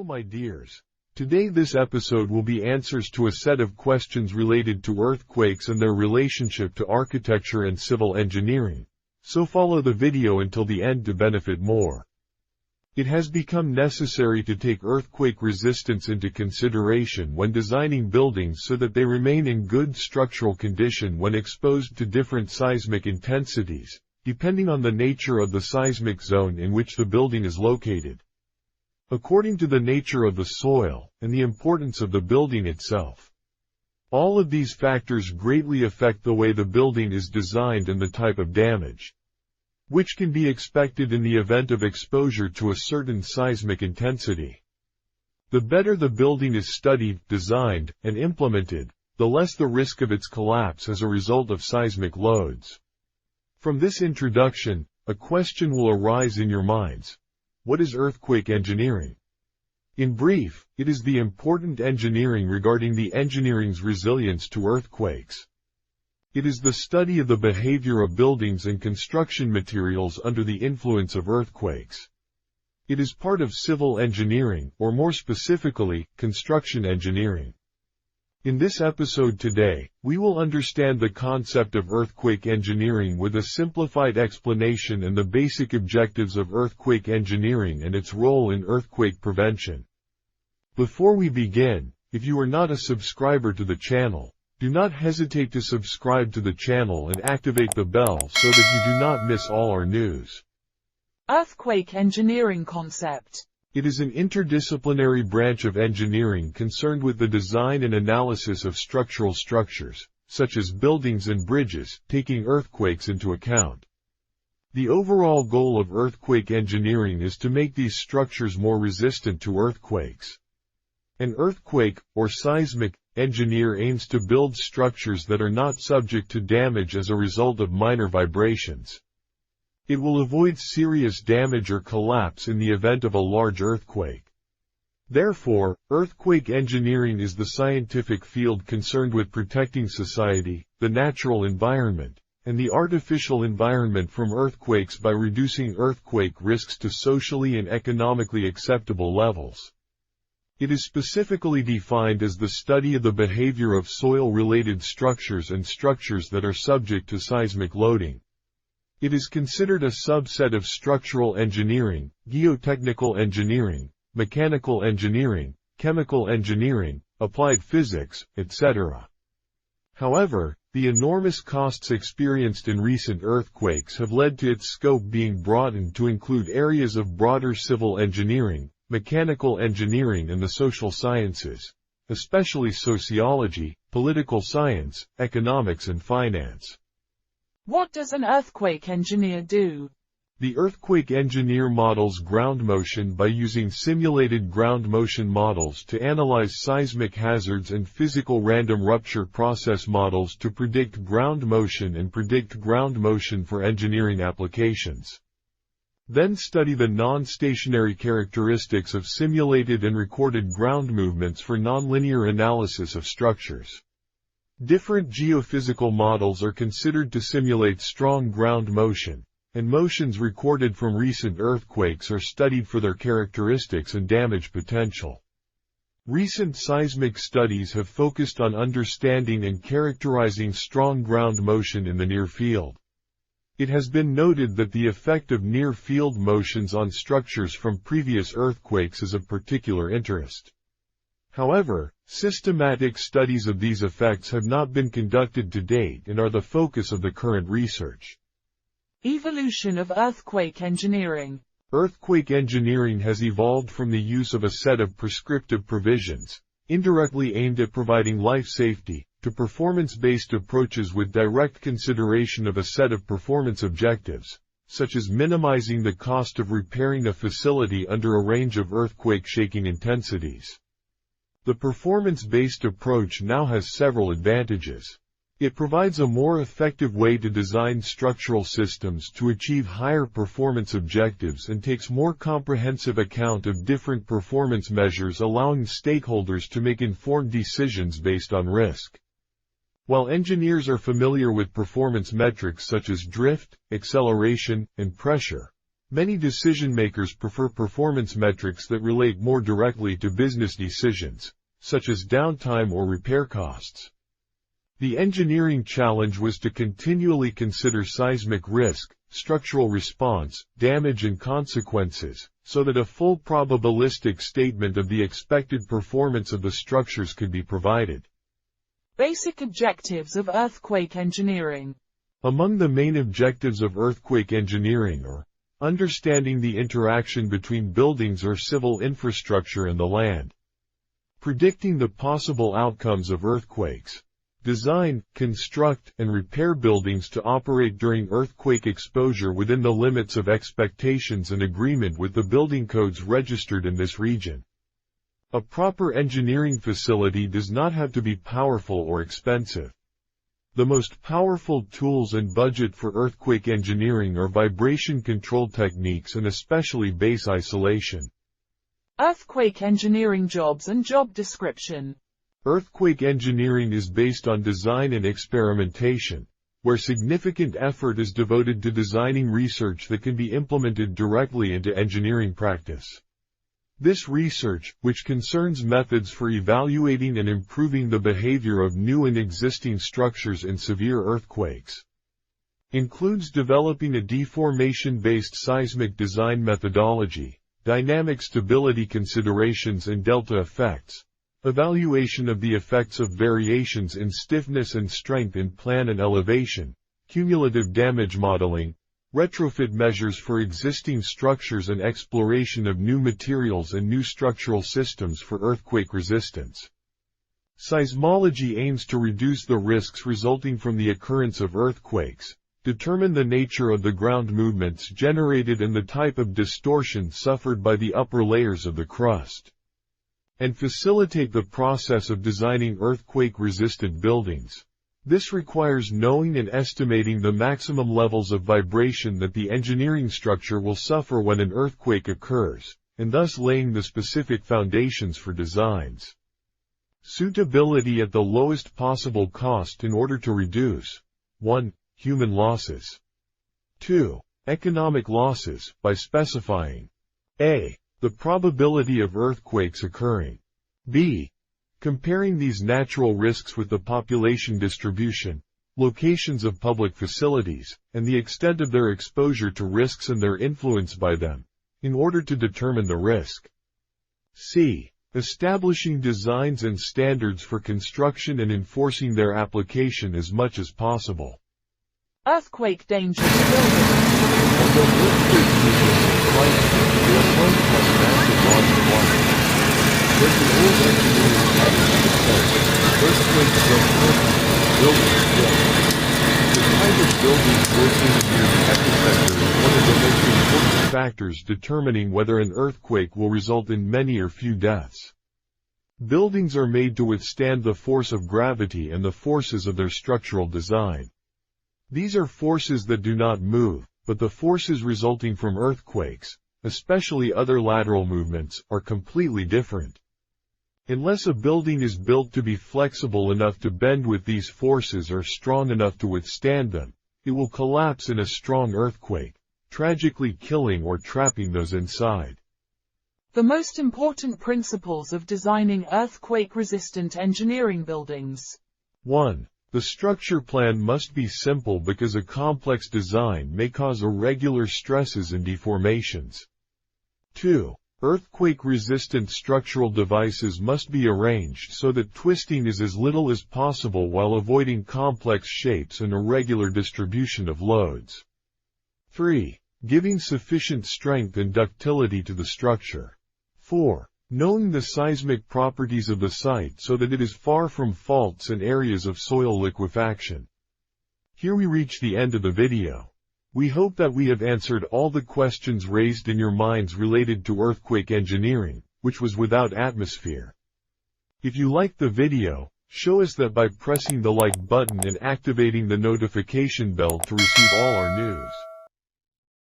my dears. Today this episode will be answers to a set of questions related to earthquakes and their relationship to architecture and civil engineering. So follow the video until the end to benefit more. It has become necessary to take earthquake resistance into consideration when designing buildings so that they remain in good structural condition when exposed to different seismic intensities, depending on the nature of the seismic zone in which the building is located. According to the nature of the soil and the importance of the building itself. All of these factors greatly affect the way the building is designed and the type of damage, which can be expected in the event of exposure to a certain seismic intensity. The better the building is studied, designed, and implemented, the less the risk of its collapse as a result of seismic loads. From this introduction, a question will arise in your minds. What is earthquake engineering? In brief, it is the important engineering regarding the engineering's resilience to earthquakes. It is the study of the behavior of buildings and construction materials under the influence of earthquakes. It is part of civil engineering, or more specifically, construction engineering. In this episode today, we will understand the concept of earthquake engineering with a simplified explanation and the basic objectives of earthquake engineering and its role in earthquake prevention. Before we begin, if you are not a subscriber to the channel, do not hesitate to subscribe to the channel and activate the bell so that you do not miss all our news. Earthquake engineering concept. It is an interdisciplinary branch of engineering concerned with the design and analysis of structural structures, such as buildings and bridges, taking earthquakes into account. The overall goal of earthquake engineering is to make these structures more resistant to earthquakes. An earthquake, or seismic, engineer aims to build structures that are not subject to damage as a result of minor vibrations. It will avoid serious damage or collapse in the event of a large earthquake. Therefore, earthquake engineering is the scientific field concerned with protecting society, the natural environment, and the artificial environment from earthquakes by reducing earthquake risks to socially and economically acceptable levels. It is specifically defined as the study of the behavior of soil-related structures and structures that are subject to seismic loading. It is considered a subset of structural engineering, geotechnical engineering, mechanical engineering, chemical engineering, applied physics, etc. However, the enormous costs experienced in recent earthquakes have led to its scope being broadened to include areas of broader civil engineering, mechanical engineering and the social sciences, especially sociology, political science, economics and finance. What does an earthquake engineer do? The earthquake engineer models ground motion by using simulated ground motion models to analyze seismic hazards and physical random rupture process models to predict ground motion and predict ground motion for engineering applications. Then study the non-stationary characteristics of simulated and recorded ground movements for nonlinear analysis of structures. Different geophysical models are considered to simulate strong ground motion, and motions recorded from recent earthquakes are studied for their characteristics and damage potential. Recent seismic studies have focused on understanding and characterizing strong ground motion in the near field. It has been noted that the effect of near-field motions on structures from previous earthquakes is of particular interest. However, systematic studies of these effects have not been conducted to date and are the focus of the current research. Evolution of earthquake engineering. Earthquake engineering has evolved from the use of a set of prescriptive provisions, indirectly aimed at providing life safety, to performance-based approaches with direct consideration of a set of performance objectives, such as minimizing the cost of repairing a facility under a range of earthquake shaking intensities. The performance-based approach now has several advantages. It provides a more effective way to design structural systems to achieve higher performance objectives and takes more comprehensive account of different performance measures, allowing stakeholders to make informed decisions based on risk. While engineers are familiar with performance metrics such as drift, acceleration, and pressure, Many decision makers prefer performance metrics that relate more directly to business decisions, such as downtime or repair costs. The engineering challenge was to continually consider seismic risk, structural response, damage and consequences, so that a full probabilistic statement of the expected performance of the structures could be provided. Basic objectives of earthquake engineering. Among the main objectives of earthquake engineering are understanding the interaction between buildings or civil infrastructure and the land, predicting the possible outcomes of earthquakes, design, construct, and repair buildings to operate during earthquake exposure within the limits of expectations and agreement with the building codes registered in this region. A proper engineering facility does not have to be powerful or expensive. The most powerful tools and budget for earthquake engineering are vibration control techniques and especially base isolation. Earthquake engineering jobs and job description. Earthquake engineering is based on design and experimentation, where significant effort is devoted to designing research that can be implemented directly into engineering practice. This research, which concerns methods for evaluating and improving the behavior of new and existing structures in severe earthquakes, includes developing a deformation-based seismic design methodology, dynamic stability considerations and delta effects, evaluation of the effects of variations in stiffness and strength in plan and elevation, cumulative damage modeling, retrofit measures for existing structures and exploration of new materials and new structural systems for earthquake resistance. Seismology aims to reduce the risks resulting from the occurrence of earthquakes, determine the nature of the ground movements generated and the type of distortion suffered by the upper layers of the crust, and facilitate the process of designing earthquake-resistant buildings. This requires knowing and estimating the maximum levels of vibration that the engineering structure will suffer when an earthquake occurs, and thus laying the specific foundations for designs. Suitability at the lowest possible cost in order to reduce 1. Human losses. 2. Economic losses, by specifying a. The probability of earthquakes occurring. b. Comparing these natural risks with the population distribution, locations of public facilities, and the extent of their exposure to risks and their influence by them, in order to determine the risk. c. Establishing designs and standards for construction and enforcing their application as much as possible. Earthquake danger to buildings. Although earthquake movements are frightening, they are prone to cause massive loss of life. There's an old engineering pattern that says, earthquakes don't hurt, buildings will. The type of buildings located near the epicenter is one of the most important factors determining whether an earthquake will result in many or few deaths. Buildings are made to withstand the force of gravity and the forces of their structural design. These are forces that do not move, but the forces resulting from earthquakes, especially other lateral movements, are completely different. Unless a building is built to be flexible enough to bend with these forces or strong enough to withstand them, it will collapse in a strong earthquake, tragically killing or trapping those inside. The most important principles of designing earthquake-resistant engineering buildings. 1. The structure plan must be simple because a complex design may cause irregular stresses and deformations. 2. Earthquake-resistant structural devices must be arranged so that twisting is as little as possible while avoiding complex shapes and irregular distribution of loads. 3. Giving sufficient strength and ductility to the structure. 4. Knowing the seismic properties of the site so that it is far from faults and areas of soil liquefaction. Here we reach the end of the video. We hope that we have answered all the questions raised in your minds related to earthquake engineering, which was without atmosphere. If you liked the video, show us that by pressing the like button and activating the notification bell to receive all our news.